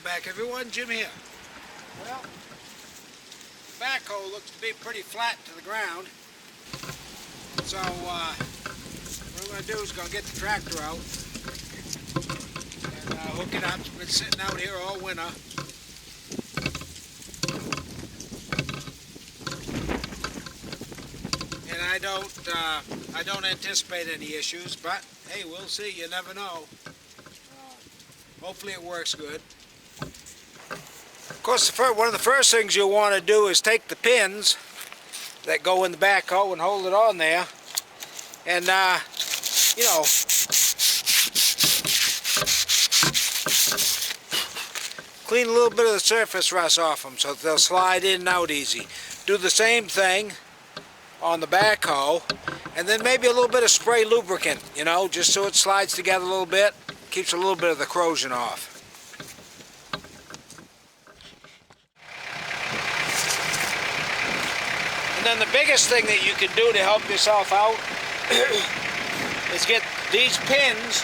back everyone, Jim here. Well, the backhoe looks to be pretty flat to the ground. So what we're going to do is go get the tractor out and hook it up. It's been sitting out here all winter. And I don't anticipate any issues, but hey, we'll see. You never know. Hopefully it works good. Of course, one of the first things you'll want to do is take the pins that go in the backhoe and hold it on there, and you know, clean a little bit of the surface rust off them so that they'll slide in and out easy. Do the same thing on the backhoe, and then maybe a little bit of spray lubricant, you know, just so it slides together a little bit, keeps a little bit of the corrosion off. And then the biggest thing that you can do to help yourself out is get these pins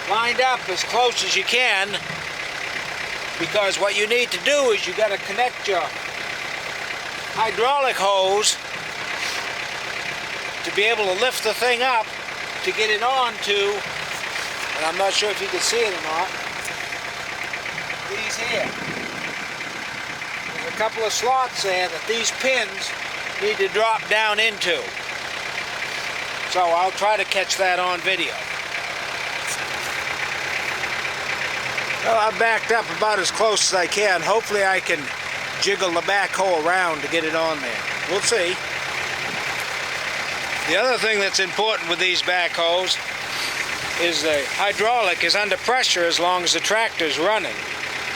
lined up as close as you can, because what you need to do is you got to connect your hydraulic hose to be able to lift the thing up to get it onto, and I'm not sure if you can see it or not, these here. There's a couple of slots there that these pins need to drop down into. So I'll try to catch that on video. Well, I've backed up about as close as I can. Hopefully I can jiggle the backhoe around to get it on there. We'll see. The other thing that's important with these backhoes is the hydraulic is under pressure as long as the tractor's running.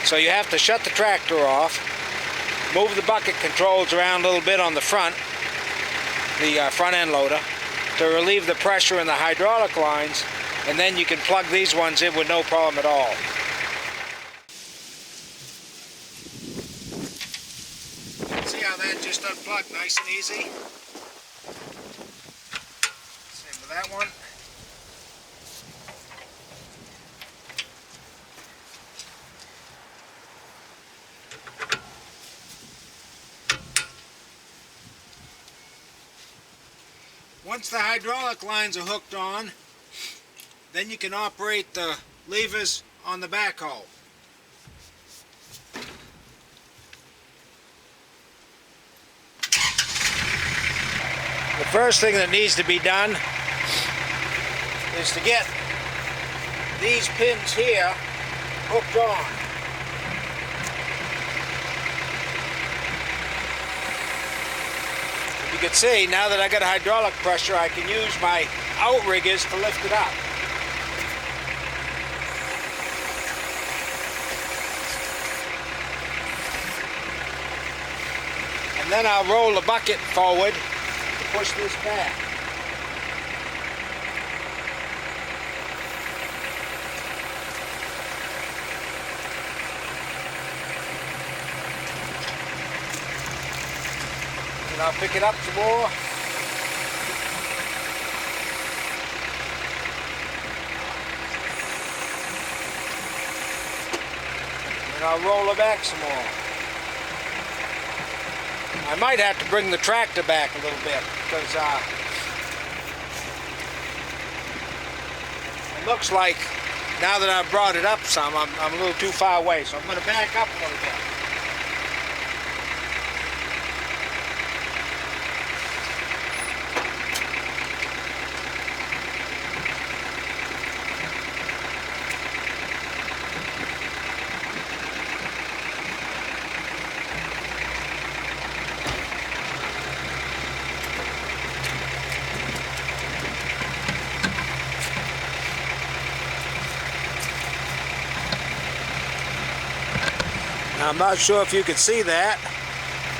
So you have to shut the tractor off, move the bucket controls around a little bit on the front, the front end loader, to relieve the pressure in the hydraulic lines, and then you can plug these ones in with no problem at all. See how that just unplugged nice and easy? Same with that one. Once the hydraulic lines are hooked on, then you can operate the levers on the backhoe. The first thing that needs to be done is to get these pins here hooked on. You can see, now that I got hydraulic pressure, I can use my outriggers to lift it up. And then I'll roll the bucket forward to push this back. And I'll pick it up some more. And I'll roll it back some more. I might have to bring the tractor back a little bit, because it looks like now that I've brought it up some, I'm a little too far away, so I'm going to back up a little bit. Now, I'm not sure if you can see that,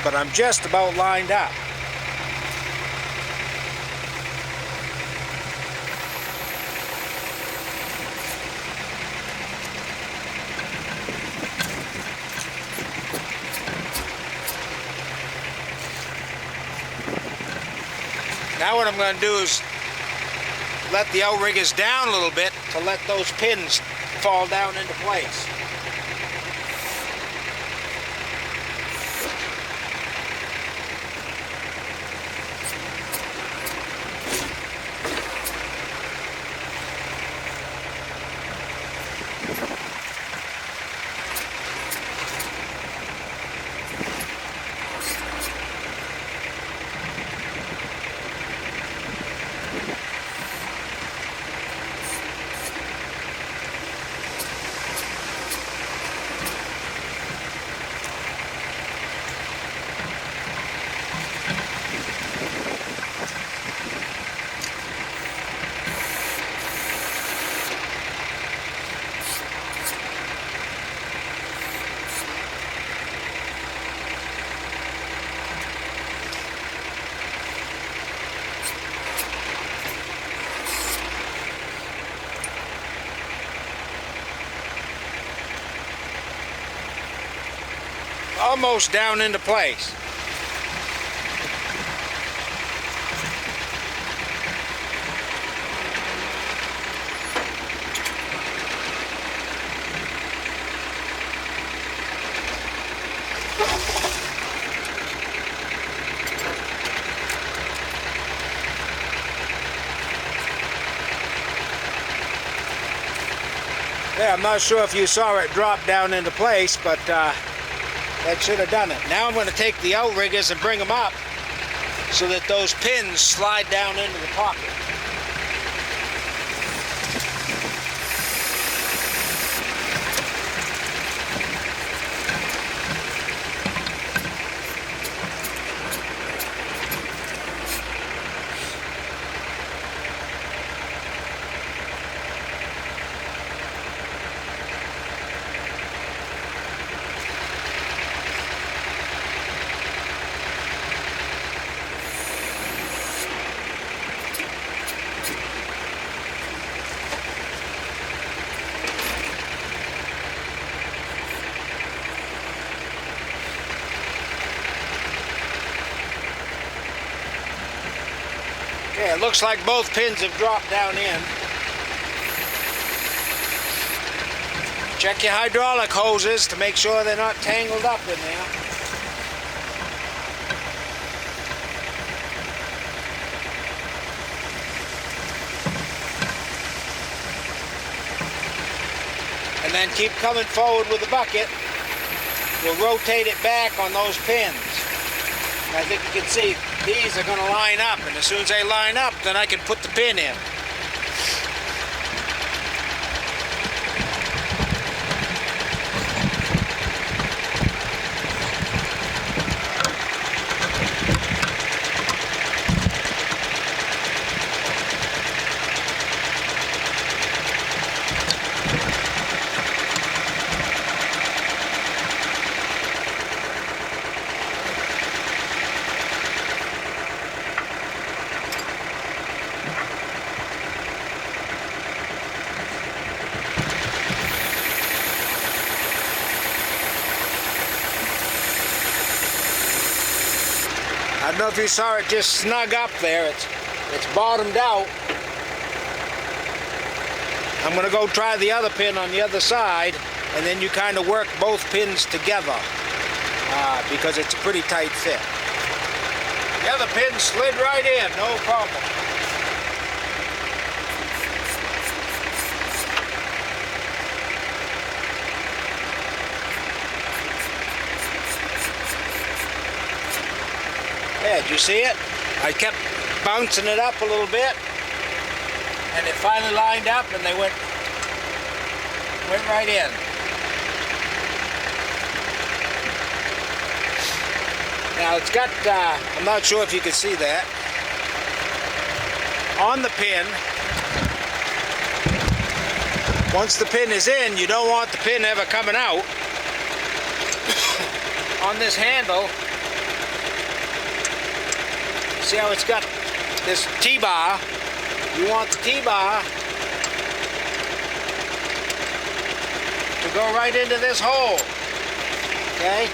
but I'm just about lined up. Now what I'm going to do is let the outriggers down a little bit to let those pins fall down into place. Almost down into place. Yeah, I'm not sure if you saw it drop down into place, but that should have done it. Now I'm going to take the outriggers and bring them up so that those pins slide down into the pocket. Okay, it looks like both pins have dropped down in. Check your hydraulic hoses to make sure they're not tangled up in there. And then keep coming forward with the bucket. We'll rotate it back on those pins. And I think you can see these are going to line up, and as soon as they line up, then I can put the pin in. I don't know if you saw it just snug up there. It's bottomed out. I'm going to go try the other pin on the other side, and then you kind of work both pins together because it's a pretty tight fit. The other pin slid right in, no problem. Yeah, did you see it? I kept bouncing it up a little bit, and it finally lined up, and they went right in. Now it's got, I'm not sure if you can see that, on the pin, once the pin is in, you don't want the pin ever coming out. On this handle, see how it's got this T-bar? You want the T-bar to go right into this hole, okay?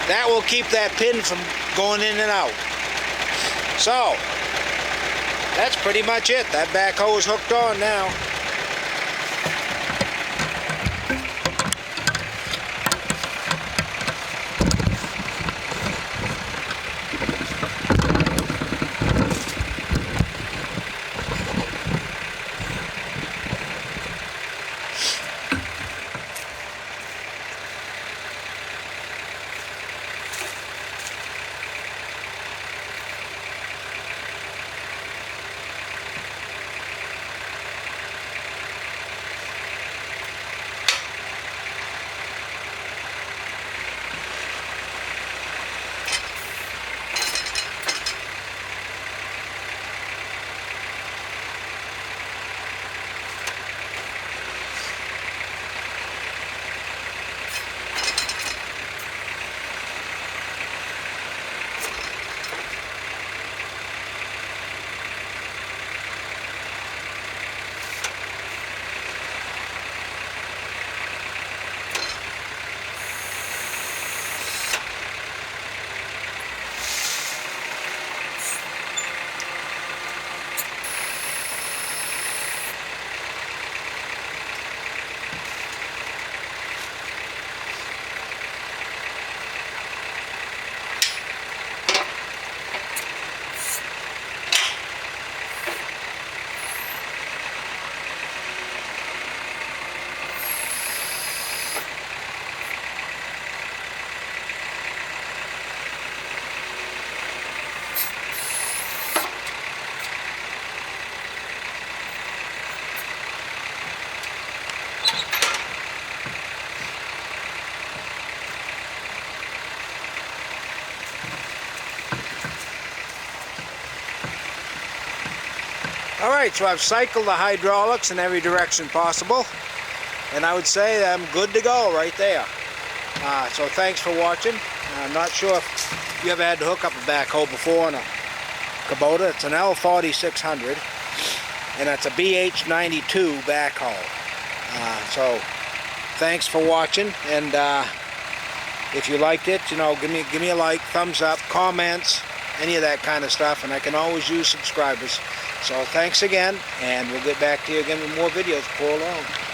That will keep that pin from going in and out. So, that's pretty much it. That backhoe is hooked on now. Alright, so I've cycled the hydraulics in every direction possible, and I would say I'm good to go right there. So thanks for watching. I'm not sure if you ever had to hook up a backhoe before on a Kubota. It's an L4600, and it's a BH92 backhoe. So thanks for watching, and if you liked it, you know, give me a like, thumbs up, comments, any of that kind of stuff, and I can always use subscribers. So thanks again, and we'll get back to you again with more videos before long.